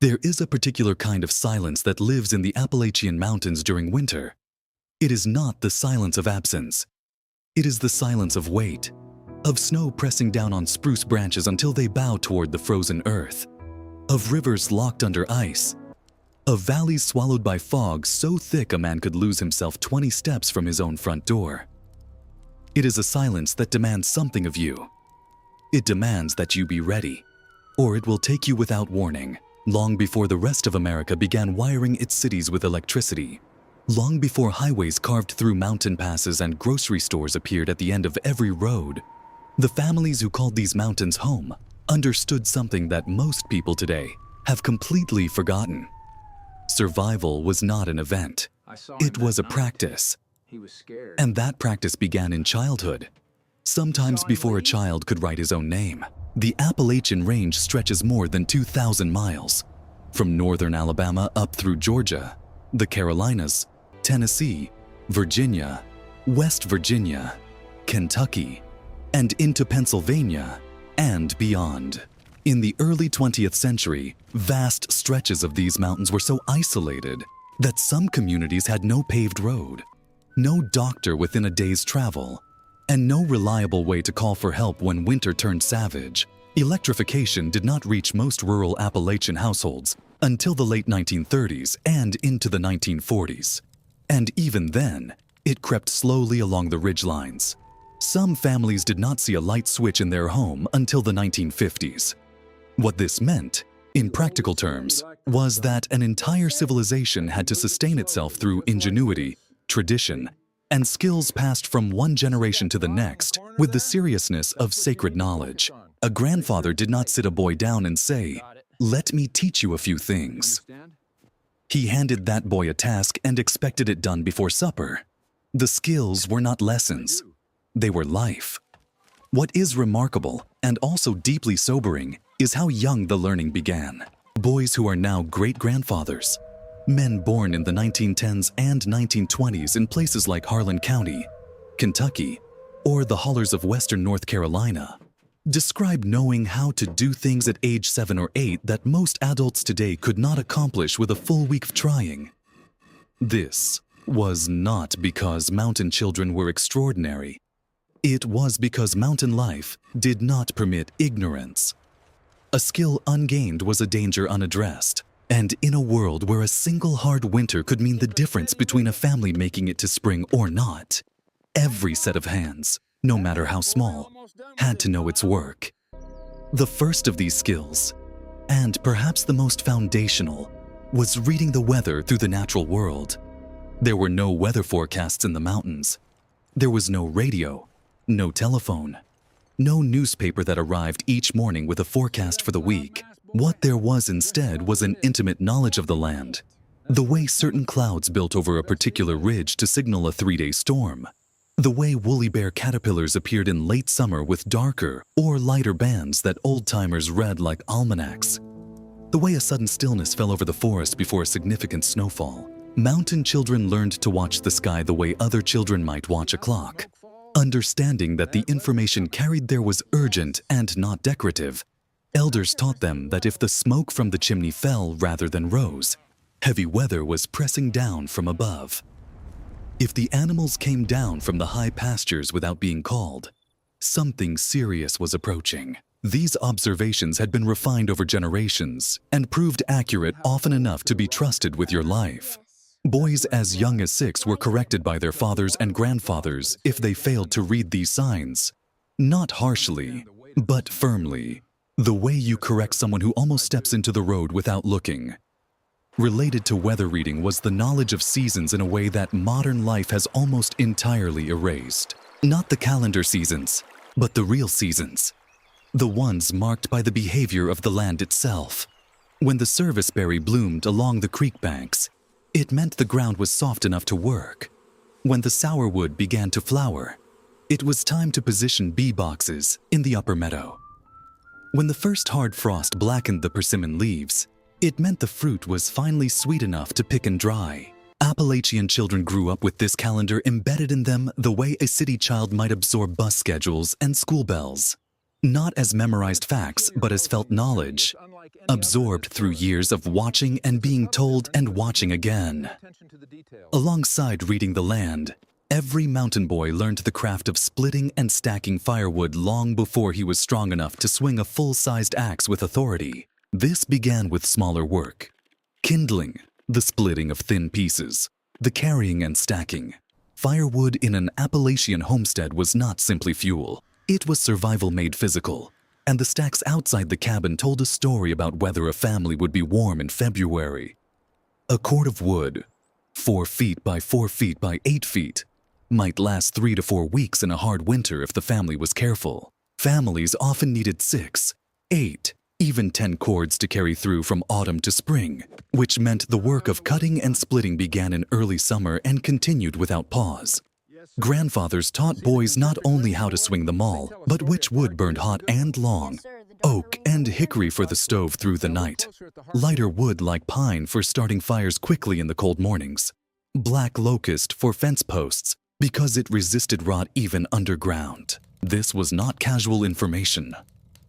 There is a particular kind of silence that lives in the Appalachian Mountains during winter. It is not the silence of absence. It is the silence of weight, of snow pressing down on spruce branches until they bow toward the frozen earth, of rivers locked under ice, of valleys swallowed by fog so thick a man could lose himself 20 steps from his own front door. It is a silence that demands something of you. It demands that you be ready, or it will take you without warning, long before the rest of America began wiring its cities with electricity, long before highways carved through mountain passes and grocery stores appeared at the end of every road. The families who called these mountains home understood something that most people today have completely forgotten. Survival was not an event. It was a practice. He was scared. And that practice began in childhood. Sometimes before a child could write his own name. The Appalachian Range stretches more than 2,000 miles, from northern Alabama up through Georgia, the Carolinas, Tennessee, Virginia, West Virginia, Kentucky, and into Pennsylvania and beyond. In the early 20th century, vast stretches of these mountains were so isolated that some communities had no paved road, no doctor within a day's travel, and no reliable way to call for help when winter turned savage. Electrification did not reach most rural Appalachian households until the late 1930s and into the 1940s. And even then, it crept slowly along the ridgelines. Some families did not see a light switch in their home until the 1950s. What this meant, in practical terms, was that an entire civilization had to sustain itself through ingenuity, tradition, and skills passed from one generation to the next with the seriousness of sacred knowledge. A grandfather did not sit a boy down and say, "Let me teach you a few things." He handed that boy a task and expected it done before supper. The skills were not lessons. They were life. What is remarkable and also deeply sobering is how young the learning began. Boys who are now great-grandfathers, men born in the 1910s and 1920s in places like Harlan County, Kentucky, or the hollers of western North Carolina, describe knowing how to do things at age 7 or 8 that most adults today could not accomplish with a full week of trying. This was not because mountain children were extraordinary. It was because mountain life did not permit ignorance. A skill ungained was a danger unaddressed. And in a world where a single hard winter could mean the difference between a family making it to spring or not, every set of hands, no matter how small, had to know its work. The first of these skills, and perhaps the most foundational, was reading the weather through the natural world. There were no weather forecasts in the mountains. There was no radio, no telephone, no newspaper that arrived each morning with a forecast for the week. What there was instead was an intimate knowledge of the land, the way certain clouds built over a particular ridge to signal a 3-day storm, the way woolly bear caterpillars appeared in late summer with darker or lighter bands that old-timers read like almanacs, the way a sudden stillness fell over the forest before a significant snowfall. Mountain children learned to watch the sky the way other children might watch a clock, understanding that the information carried there was urgent and not decorative. Elders taught them that if the smoke from the chimney fell rather than rose, heavy weather was pressing down from above. If the animals came down from the high pastures without being called, something serious was approaching. These observations had been refined over generations and proved accurate often enough to be trusted with your life. Boys as young as 6 were corrected by their fathers and grandfathers if they failed to read these signs, not harshly, but firmly. The way you correct someone who almost steps into the road without looking. Related to weather reading was the knowledge of seasons in a way that modern life has almost entirely erased. Not the calendar seasons, but the real seasons. The ones marked by the behavior of the land itself. When the serviceberry bloomed along the creek banks, it meant the ground was soft enough to work. When the sourwood began to flower, it was time to position bee boxes in the upper meadow. When the first hard frost blackened the persimmon leaves, it meant the fruit was finally sweet enough to pick and dry. Appalachian children grew up with this calendar embedded in them the way a city child might absorb bus schedules and school bells. not as memorized facts, but as felt knowledge, absorbed through years of watching and being told and watching again. Alongside reading the land, every mountain boy learned the craft of splitting and stacking firewood long before he was strong enough to swing a full-sized axe with authority. This began with smaller work: kindling, the splitting of thin pieces, the carrying and stacking. Firewood in an Appalachian homestead was not simply fuel. It was survival made physical, and the stacks outside the cabin told a story about whether a family would be warm in February. A cord of wood, 4 feet by 4 feet by 8 feet, might last 3 to 4 weeks in a hard winter if the family was careful. Families often needed 6, 8, even 10 cords to carry through from autumn to spring, which meant the work of cutting and splitting began in early summer and continued without pause. Grandfathers taught boys not only how to swing the maul, but which wood burned hot and long: oak and hickory for the stove through the night, lighter wood like pine for starting fires quickly in the cold mornings, black locust for fence posts because it resisted rot even underground. This was not casual information.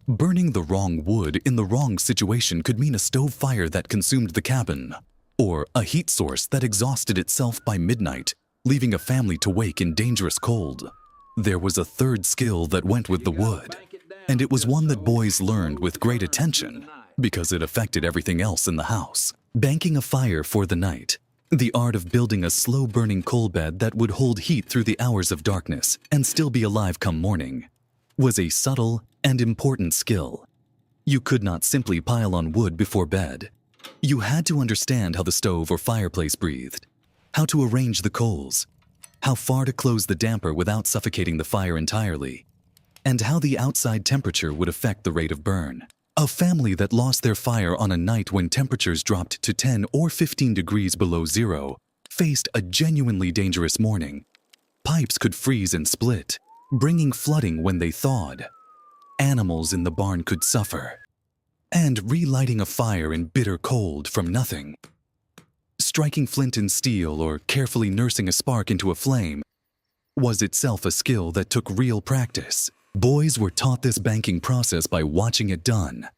Burning the wrong wood in the wrong situation could mean a stove fire that consumed the cabin, or a heat source that exhausted itself by midnight, leaving a family to wake in dangerous cold. There was a third skill that went with the wood, and it was one that boys learned with great attention because it affected everything else in the house. Banking a fire for the night, the art of building a slow-burning coal bed that would hold heat through the hours of darkness and still be alive come morning, was a subtle and important skill. You could not simply pile on wood before bed. You had to understand how the stove or fireplace breathed, how to arrange the coals, how far to close the damper without suffocating the fire entirely, and how the outside temperature would affect the rate of burn. A family that lost their fire on a night when temperatures dropped to 10 or 15 degrees below zero faced a genuinely dangerous morning. Pipes could freeze and split, bringing flooding when they thawed. Animals in the barn could suffer. And relighting a fire in bitter cold from nothing, striking flint and steel or carefully nursing a spark into a flame, was itself a skill that took real practice. Boys were taught this banking process by watching it done,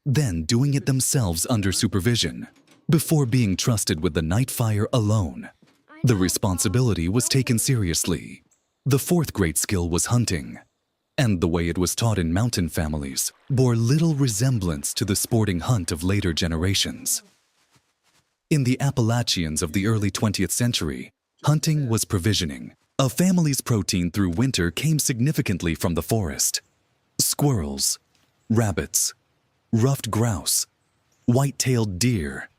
then doing it themselves under supervision, before being trusted with the night fire alone. The responsibility was taken seriously. The fourth great skill was hunting, and the way it was taught in mountain families bore little resemblance to the sporting hunt of later generations. In the Appalachians of the early 20th century, hunting was provisioning. A family's protein through winter came significantly from the forest. Squirrels, rabbits, ruffed grouse, white-tailed deer,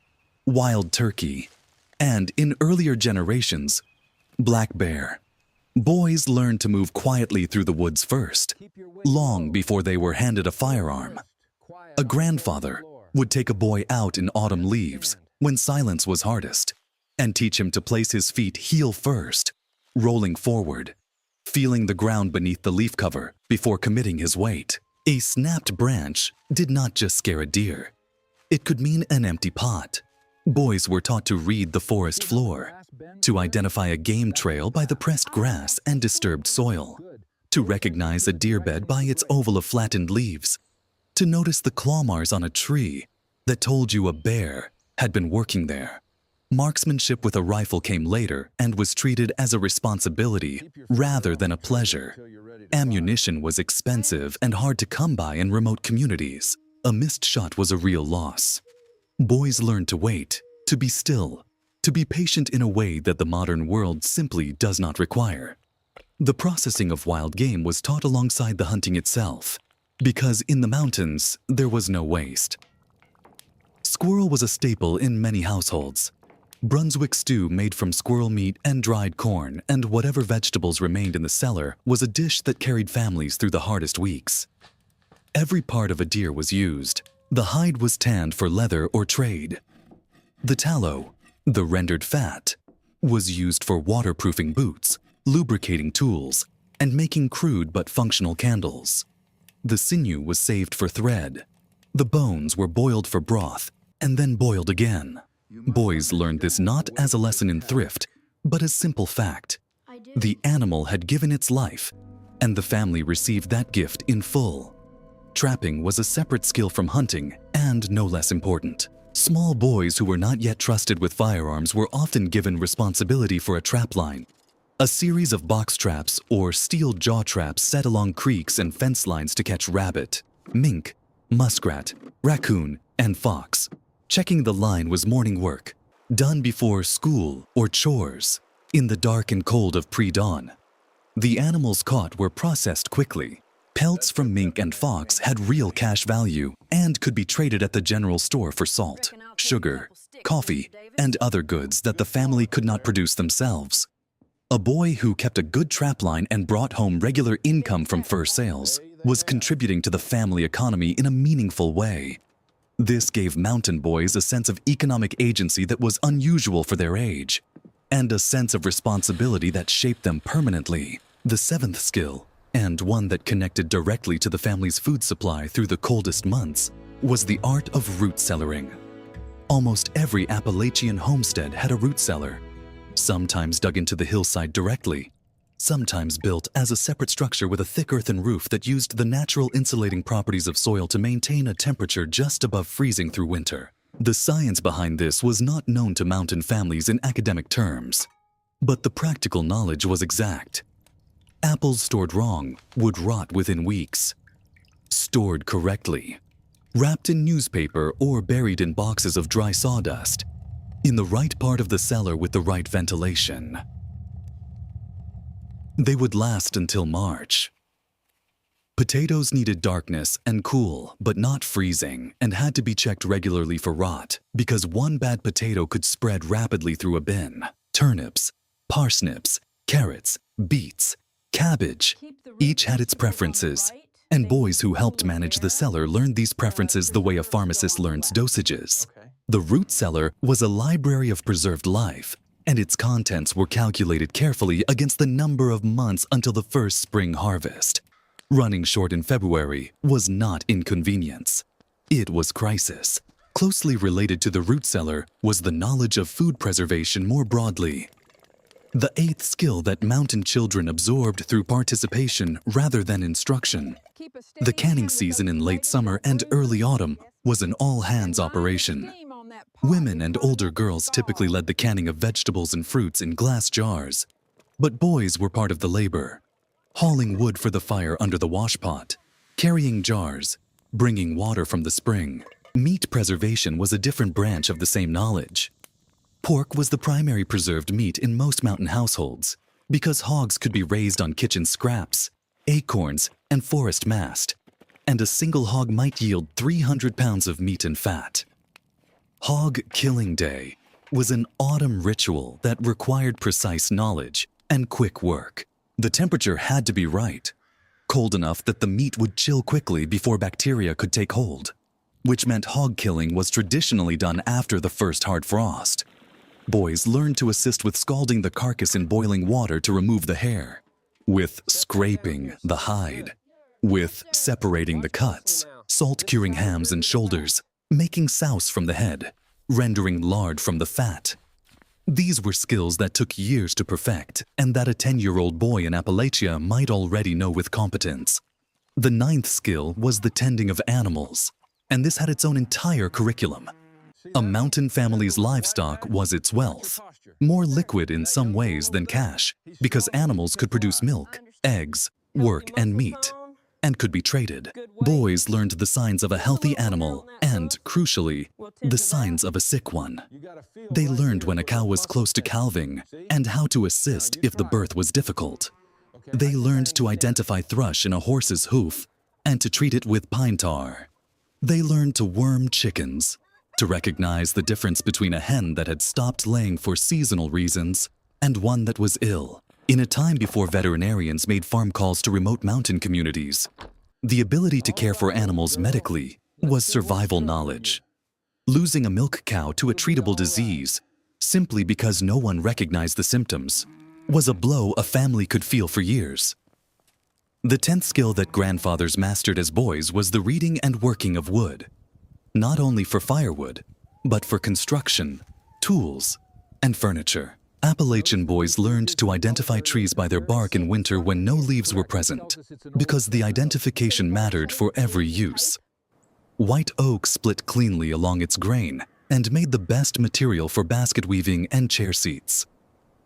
wild turkey, and in earlier generations, black bear. Boys learned to move quietly through the woods first, long before they were handed a firearm. A grandfather would take a boy out in autumn leaves when silence was hardest and teach him to place his feet heel first, rolling forward, feeling the ground beneath the leaf cover before committing his weight. A snapped branch did not just scare a deer. It could mean an empty pot. Boys were taught to read the forest floor, to identify a game trail by the pressed grass and disturbed soil, to recognize a deer bed by its oval of flattened leaves, to notice the claw marks on a tree that told you a bear had been working there. Marksmanship with a rifle came later and was treated as a responsibility rather than a pleasure. Ammunition was expensive and hard to come by in remote communities. A missed shot was a real loss. Boys learned to wait, to be still, to be patient in a way that the modern world simply does not require. The processing of wild game was taught alongside the hunting itself, because in the mountains there was no waste. Squirrel was a staple in many households. Brunswick stew made from squirrel meat and dried corn and whatever vegetables remained in the cellar was a dish that carried families through the hardest weeks. Every part of a deer was used. The hide was tanned for leather or trade. The tallow, the rendered fat, was used for waterproofing boots, lubricating tools, and making crude but functional candles. The sinew was saved for thread. The bones were boiled for broth and then boiled again. Boys learned this not as a lesson in thrift, but as simple fact. The animal had given its life, and the family received that gift in full. Trapping was a separate skill from hunting and no less important. Small boys who were not yet trusted with firearms were often given responsibility for a trap line, a series of box traps or steel jaw traps set along creeks and fence lines to catch rabbit, mink, muskrat, raccoon, and fox. Checking the line was morning work, done before school or chores, in the dark and cold of pre-dawn. The animals caught were processed quickly. Pelts from mink and fox had real cash value and could be traded at the general store for salt, sugar, coffee, and other goods that the family could not produce themselves. A boy who kept a good trap line and brought home regular income from fur sales was contributing to the family economy in a meaningful way. This gave mountain boys a sense of economic agency that was unusual for their age, and a sense of responsibility that shaped them permanently. The seventh skill, and one that connected directly to the family's food supply through the coldest months, was the art of root cellaring. Almost every Appalachian homestead had a root cellar, sometimes dug into the hillside directly, sometimes built as a separate structure with a thick earthen roof that used the natural insulating properties of soil to maintain a temperature just above freezing through winter. The science behind this was not known to mountain families in academic terms, but the practical knowledge was exact. Apples stored wrong would rot within weeks. Stored correctly, wrapped in newspaper or buried in boxes of dry sawdust, in the right part of the cellar with the right ventilation, they would last until March. Potatoes needed darkness and cool, but not freezing, and had to be checked regularly for rot, because one bad potato could spread rapidly through a bin. Turnips, parsnips, carrots, beets, cabbage, each had its preferences, and boys who helped manage the cellar learned these preferences the way a pharmacist learns dosages. The root cellar was a library of preserved life, and its contents were calculated carefully against the number of months until the first spring harvest. Running short in February was not inconvenience. It was crisis. Closely related to the root cellar was the knowledge of food preservation more broadly. The eighth skill that mountain children absorbed through participation rather than instruction. The canning season in late summer and early autumn was an all-hands operation. Women and older girls typically led the canning of vegetables and fruits in glass jars, but boys were part of the labor, hauling wood for the fire under the washpot, carrying jars, bringing water from the spring. Meat preservation was a different branch of the same knowledge. Pork was the primary preserved meat in most mountain households because hogs could be raised on kitchen scraps, acorns, and forest mast, and a single hog might yield 300 pounds of meat and fat. Hog Killing Day was an autumn ritual that required precise knowledge and quick work. The temperature had to be right, cold enough that the meat would chill quickly before bacteria could take hold, which meant hog killing was traditionally done after the first hard frost. Boys learned to assist with scalding the carcass in boiling water to remove the hair, with scraping the hide, with separating the cuts, salt-curing hams and shoulders, making souse from the head, rendering lard from the fat. These were skills that took years to perfect and that a 10-year-old boy in Appalachia might already know with competence. The ninth skill was the tending of animals, and this had its own entire curriculum. A mountain family's livestock was its wealth, more liquid in some ways than cash, because animals could produce milk, eggs, work, and meat, and could be traded. Boys learned the signs of a healthy animal and, crucially, the signs of a sick one. They learned when a cow was close to calving and how to assist if the birth was difficult. They learned to identify thrush in a horse's hoof and to treat it with pine tar. They learned to worm chickens, to recognize the difference between a hen that had stopped laying for seasonal reasons and one that was ill. In a time before veterinarians made farm calls to remote mountain communities, the ability to care for animals medically was survival knowledge. Losing a milk cow to a treatable disease, simply because no one recognized the symptoms, was a blow a family could feel for years. The 10th skill that grandfathers mastered as boys was the reading and working of wood, not only for firewood, but for construction, tools, and furniture. Appalachian boys learned to identify trees by their bark in winter when no leaves were present, because the identification mattered for every use. White oak split cleanly along its grain and made the best material for basket weaving and chair seats.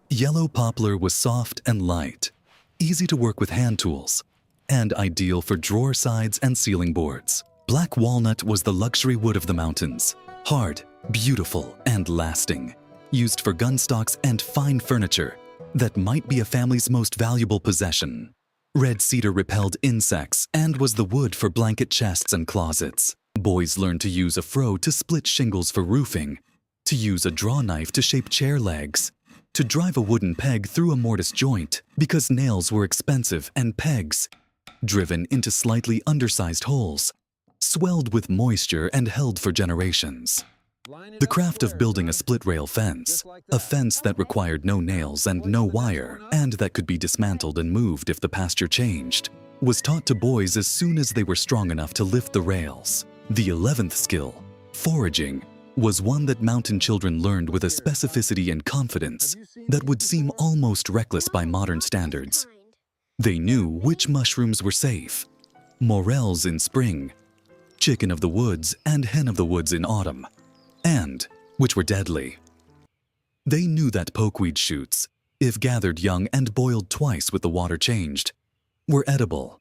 Yellow poplar was soft and light, easy to work with hand tools, and ideal for drawer sides and ceiling boards. Black walnut was the luxury wood of the mountains, hard, beautiful, and lasting, used for gun stocks and fine furniture that might be a family's most valuable possession. Red cedar repelled insects and was the wood for blanket chests and closets. Boys learned to use a froe to split shingles for roofing, to use a draw knife to shape chair legs, to drive a wooden peg through a mortise joint because nails were expensive and pegs, driven into slightly undersized holes, swelled with moisture and held for generations. The craft of building a split-rail fence, a fence that required no nails and no wire, and that could be dismantled and moved if the pasture changed, was taught to boys as soon as they were strong enough to lift the rails. The 11th skill, foraging, was one that mountain children learned with a specificity and confidence that would seem almost reckless by modern standards. They knew which mushrooms were safe, morels in spring, chicken of the woods and hen of the woods in autumn, and which were deadly. They knew that pokeweed shoots, if gathered young and boiled twice with the water changed, were edible,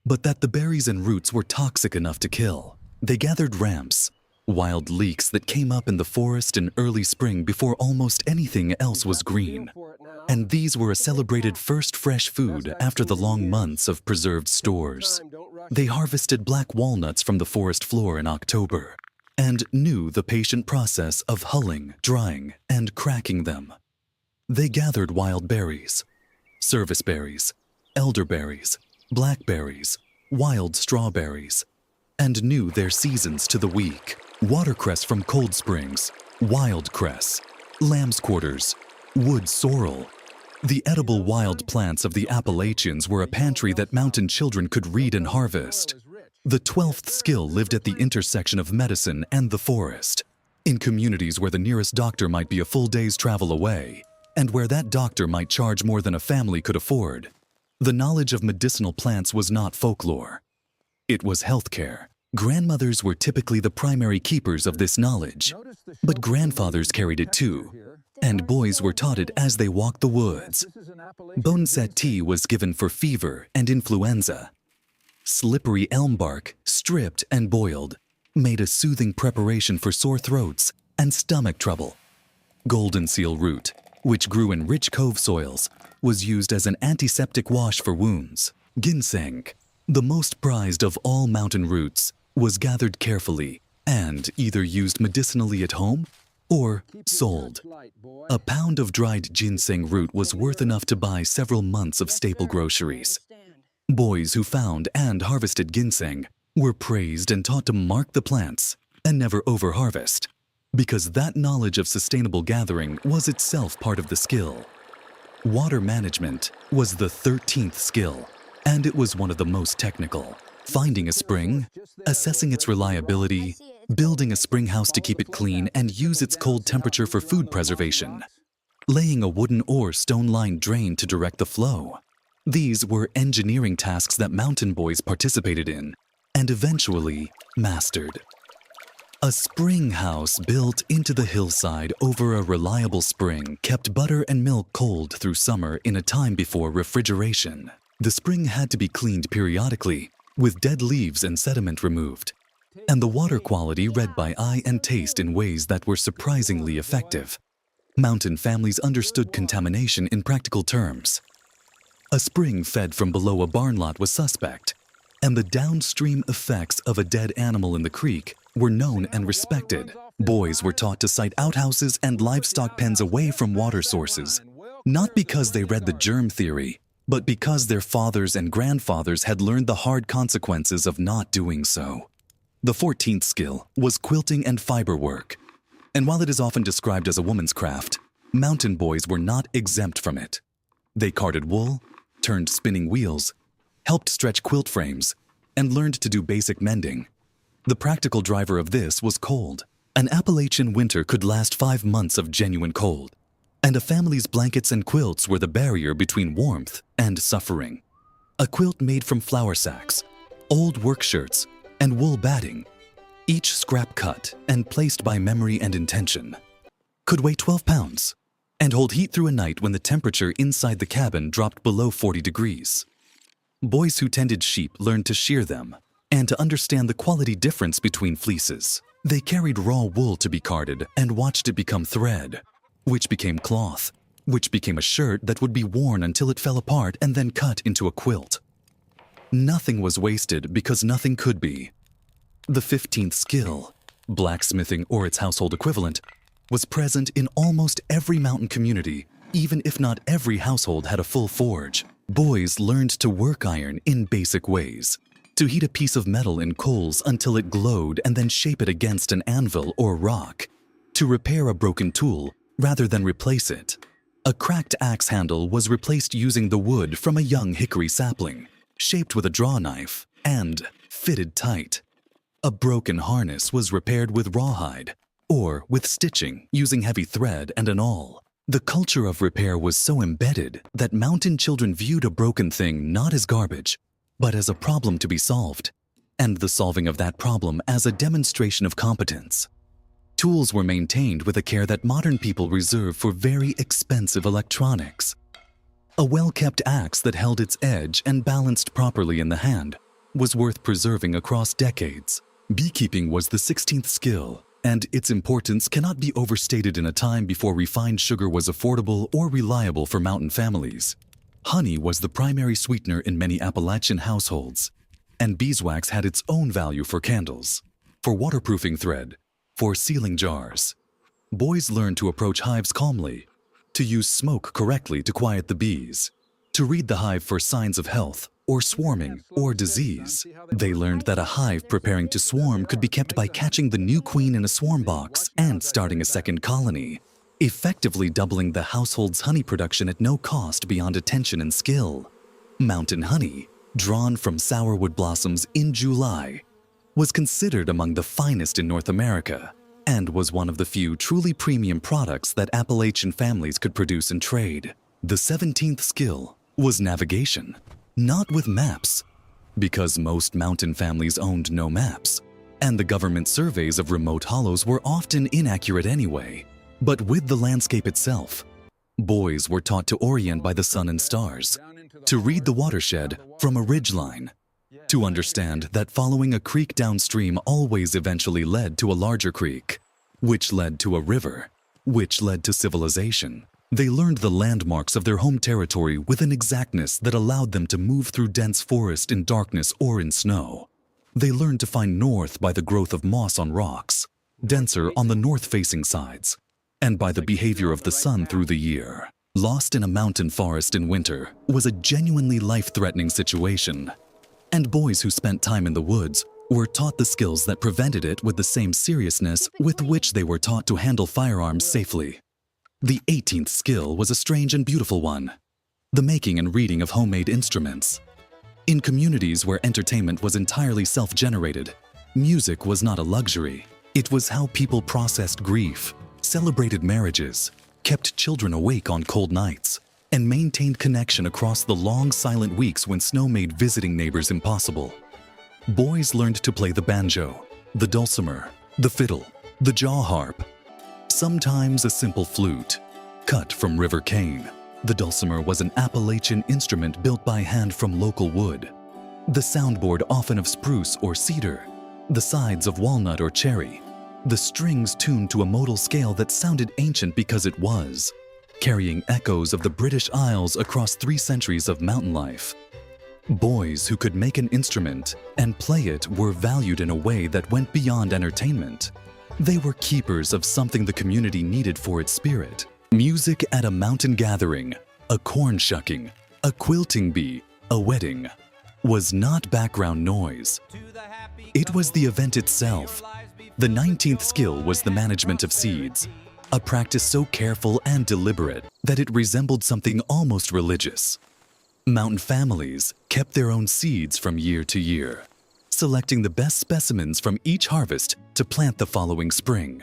but that the berries and roots were toxic enough to kill. They gathered ramps, wild leeks that came up in the forest in early spring before almost anything else was green, and these were a celebrated first fresh food after the long months of preserved stores. They harvested black walnuts from the forest floor in October, and knew the patient process of hulling, drying, and cracking them. They gathered wild berries, service berries, elderberries, blackberries, wild strawberries, and knew their seasons to the week. Watercress from cold springs, wild cress, lamb's quarters, wood sorrel. The edible wild plants of the Appalachians were a pantry that mountain children could read and harvest. The 12th skill lived at the intersection of medicine and the forest, in communities where the nearest doctor might be a full day's travel away, and where that doctor might charge more than a family could afford. The knowledge of medicinal plants was not folklore. It was healthcare. Grandmothers were typically the primary keepers of this knowledge, but grandfathers carried it too, and boys were taught it as they walked the woods. Boneset tea was given for fever and influenza. Slippery elm bark, stripped and boiled, made a soothing preparation for sore throats and stomach trouble. Golden seal root, which grew in rich cove soils, was used as an antiseptic wash for wounds. Ginseng, the most prized of all mountain roots, was gathered carefully and either used medicinally at home or sold. A pound of dried ginseng root was worth enough to buy several months of staple groceries. Boys who found and harvested ginseng were praised and taught to mark the plants and never overharvest, because that knowledge of sustainable gathering was itself part of the skill. Water management was the 13th skill, and it was one of the most technical. Finding a spring, assessing its reliability, building a spring house to keep it clean and use its cold temperature for food preservation, laying a wooden or stone-lined drain to direct the flow. These were engineering tasks that mountain boys participated in and eventually mastered. A spring house built into the hillside over a reliable spring kept butter and milk cold through summer in a time before refrigeration. The spring had to be cleaned periodically, with dead leaves and sediment removed, and the water quality read by eye and taste in ways that were surprisingly effective. Mountain families understood contamination in practical terms. A spring fed from below a barn lot was suspect, and the downstream effects of a dead animal in the creek were known and respected. Boys were taught to site outhouses and livestock pens away from water sources, not because they read the germ theory, but because their fathers and grandfathers had learned the hard consequences of not doing so. The 14th skill was quilting and fiber work, and while it is often described as a woman's craft, mountain boys were not exempt from it. They carded wool, turned spinning wheels, helped stretch quilt frames, and learned to do basic mending. The practical driver of this was cold. An Appalachian winter could last 5 months of genuine cold. and a family's blankets and quilts were the barrier between warmth and suffering. A quilt made from flour sacks, old work shirts, and wool batting, each scrap cut and placed by memory and intention, could weigh 12 pounds and hold heat through a night when the temperature inside the cabin dropped below 40 degrees. Boys who tended sheep learned to shear them and to understand the quality difference between fleeces. They carried raw wool to be carded and watched it become thread, which became cloth, which became a shirt that would be worn until it fell apart and then cut into a quilt. Nothing was wasted because nothing could be. The 15th skill, blacksmithing or its household equivalent, was present in almost every mountain community, even if not every household had a full forge. Boys learned to work iron in basic ways, to heat a piece of metal in coals until it glowed and then shape it against an anvil or rock, to repair a broken tool rather than replace it. A cracked axe handle was replaced using the wood from a young hickory sapling, shaped with a draw knife and fitted tight. A broken harness was repaired with rawhide or with stitching using heavy thread and an awl. The culture of repair was so embedded that mountain children viewed a broken thing not as garbage, but as a problem to be solved, and the solving of that problem as a demonstration of competence. Tools were maintained with a care that modern people reserve for very expensive electronics. A well-kept axe that held its edge and balanced properly in the hand was worth preserving across decades. Beekeeping was the 16th skill, and its importance cannot be overstated in a time before refined sugar was affordable or reliable for mountain families. Honey was the primary sweetener in many Appalachian households, and beeswax had its own value for candles, for waterproofing thread, for sealing jars. Boys learned to approach hives calmly, to use smoke correctly to quiet the bees, to read the hive for signs of health or swarming or disease. They learned that a hive preparing to swarm could be kept by catching the new queen in a swarm box and starting a second colony, effectively doubling the household's honey production at no cost beyond attention and skill. Mountain honey, drawn from sourwood blossoms in July, was considered among the finest in North America and was one of the few truly premium products that Appalachian families could produce and trade. The 17th skill was navigation, not with maps, because most mountain families owned no maps, and the government surveys of remote hollows were often inaccurate anyway. But with the landscape itself, boys were taught to orient by the sun and stars, to read the watershed from a ridgeline, to understand that following a creek downstream always eventually led to a larger creek, which led to a river, which led to civilization. They learned the landmarks of their home territory with an exactness that allowed them to move through dense forest in darkness or in snow. They learned to find north by the growth of moss on rocks, denser on the north-facing sides, and by the behavior of the sun through the year. Lost in a mountain forest in winter was a genuinely life-threatening situation, and boys who spent time in the woods were taught the skills that prevented it with the same seriousness with which they were taught to handle firearms safely. The 18th skill was a strange and beautiful one, the making and reading of homemade instruments. In communities where entertainment was entirely self-generated, music was not a luxury. It was how people processed grief, celebrated marriages, kept children awake on cold nights, and maintained connection across the long silent weeks when snow made visiting neighbors impossible. Boys learned to play the banjo, the dulcimer, the fiddle, the jaw harp, sometimes a simple flute, cut from river cane. The dulcimer was an Appalachian instrument built by hand from local wood. The soundboard often of spruce or cedar, the sides of walnut or cherry, the strings tuned to a modal scale that sounded ancient because it was, carrying echoes of the British Isles across 3 centuries of mountain life. Boys who could make an instrument and play it were valued in a way that went beyond entertainment. They were keepers of something the community needed for its spirit. Music at a mountain gathering, a corn shucking, a quilting bee, a wedding, was not background noise. It was the event itself. The 19th skill was the management of seeds, a practice so careful and deliberate that it resembled something almost religious. Mountain families kept their own seeds from year to year, selecting the best specimens from each harvest to plant the following spring.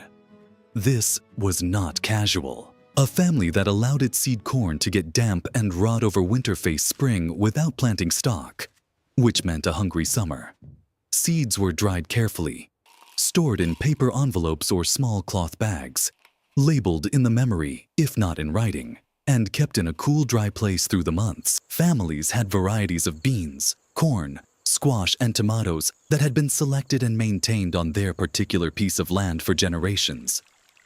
This was not casual. A family that allowed its seed corn to get damp and rot over winter face spring without planting stock, which meant a hungry summer. Seeds were dried carefully, stored in paper envelopes or small cloth bags, labeled in the memory, if not in writing, and kept in a cool, dry place through the months. Families had varieties of beans, corn, squash, and tomatoes that had been selected and maintained on their particular piece of land for generations.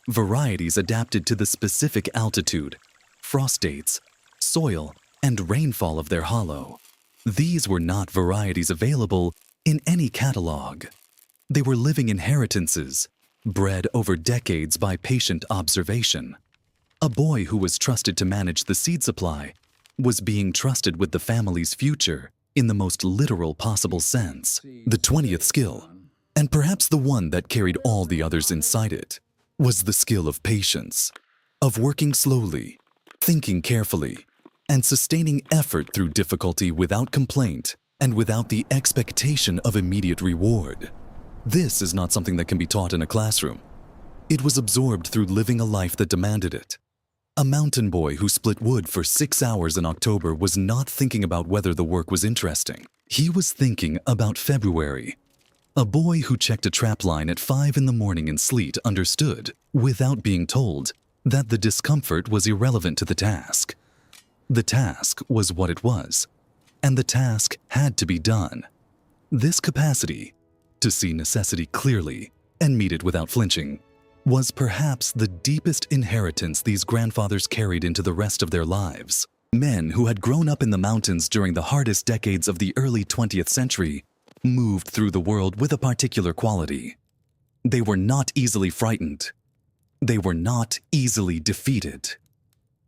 Varieties adapted to the specific altitude, frost dates, soil, and rainfall of their hollow. These were not varieties available in any catalog. They were living inheritances, bred over decades by patient observation. A boy who was trusted to manage the seed supply was being trusted with the family's future in the most literal possible sense. The 20th skill, and perhaps the one that carried all the others inside it, was the skill of patience, of working slowly, thinking carefully, and sustaining effort through difficulty without complaint and without the expectation of immediate reward. This is not something that can be taught in a classroom. It was absorbed through living a life that demanded it. A mountain boy who split wood for 6 hours in October was not thinking about whether the work was interesting. He was thinking about February. A boy who checked a trap line at 5 in the morning in sleet understood, without being told, that the discomfort was irrelevant to the task. The task was what it was, and the task had to be done. This capacity, to see necessity clearly and meet it without flinching, was perhaps the deepest inheritance these grandfathers carried into the rest of their lives. Men who had grown up in the mountains during the hardest decades of the early 20th century moved through the world with a particular quality. They were not easily frightened. They were not easily defeated.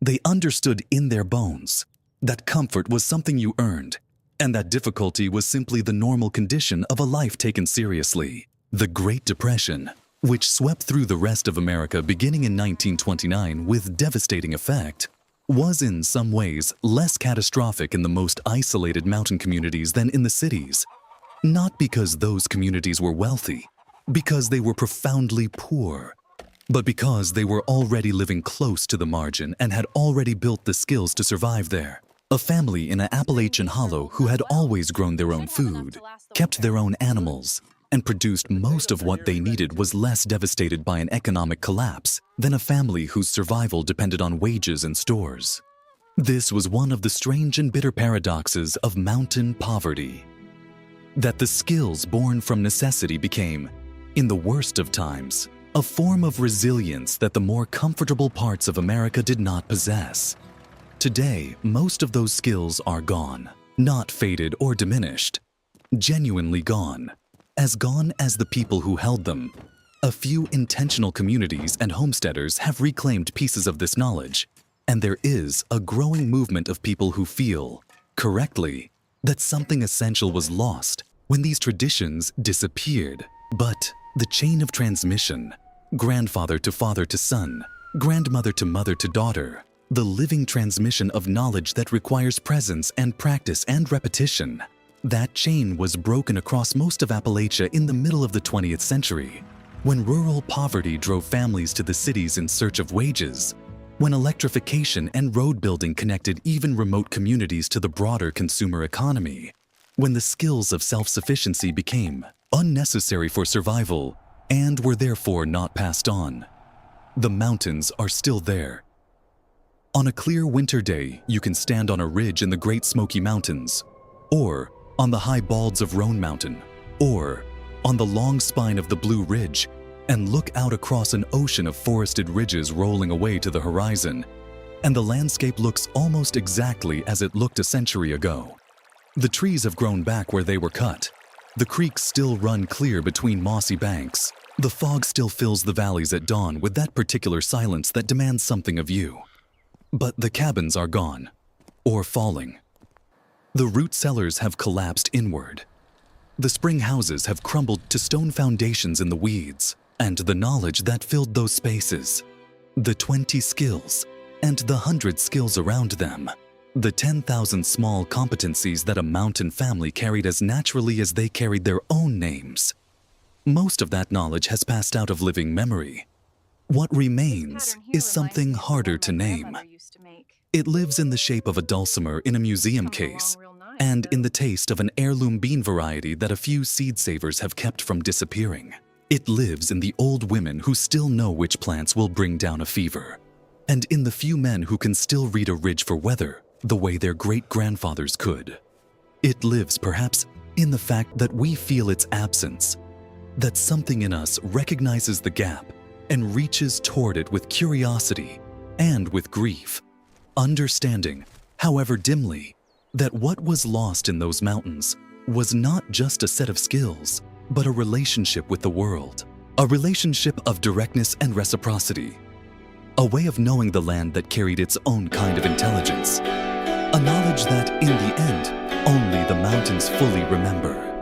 They understood in their bones that comfort was something you earned, and that difficulty was simply the normal condition of a life taken seriously. The Great Depression, which swept through the rest of America beginning in 1929 with devastating effect, was in some ways less catastrophic in the most isolated mountain communities than in the cities. Not because those communities were wealthy, because they were profoundly poor, but because they were already living close to the margin and had already built the skills to survive there. A family in an Appalachian hollow who had always grown their own food, kept their own animals, and produced most of what they needed was less devastated by an economic collapse than a family whose survival depended on wages and stores. This was one of the strange and bitter paradoxes of mountain poverty. That the skills born from necessity became, in the worst of times, a form of resilience that the more comfortable parts of America did not possess. Today, most of those skills are gone, not faded or diminished, genuinely gone as the people who held them. A few intentional communities and homesteaders have reclaimed pieces of this knowledge, and there is a growing movement of people who feel, correctly, that something essential was lost when these traditions disappeared. But the chain of transmission, grandfather to father to son, grandmother to mother to daughter, the living transmission of knowledge that requires presence and practice and repetition, that chain was broken across most of Appalachia in the middle of the 20th century, when rural poverty drove families to the cities in search of wages, when electrification and road building connected even remote communities to the broader consumer economy, when the skills of self-sufficiency became unnecessary for survival and were therefore not passed on. The mountains are still there. On a clear winter day, you can stand on a ridge in the Great Smoky Mountains, or on the high balds of Roan Mountain, or on the long spine of the Blue Ridge, and look out across an ocean of forested ridges rolling away to the horizon, and the landscape looks almost exactly as it looked a century ago. The trees have grown back where they were cut. The creeks still run clear between mossy banks. The fog still fills the valleys at dawn with that particular silence that demands something of you. But the cabins are gone, or falling. The root cellars have collapsed inward. The spring houses have crumbled to stone foundations in the weeds, and the knowledge that filled those spaces, the 20 skills, and the 100 skills around them, the 10,000 small competencies that a mountain family carried as naturally as they carried their own names. Most of that knowledge has passed out of living memory. What remains is something harder to name. It lives in the shape of a dulcimer in a museum case, and in the taste of an heirloom bean variety that a few seed savers have kept from disappearing. It lives in the old women who still know which plants will bring down a fever, and in the few men who can still read a ridge for weather the way their great-grandfathers could. It lives, perhaps, in the fact that we feel its absence, that something in us recognizes the gap and reaches toward it with curiosity and with grief, understanding, however dimly, that what was lost in those mountains was not just a set of skills, but a relationship with the world, a relationship of directness and reciprocity, a way of knowing the land that carried its own kind of intelligence, a knowledge that, in the end, only the mountains fully remember.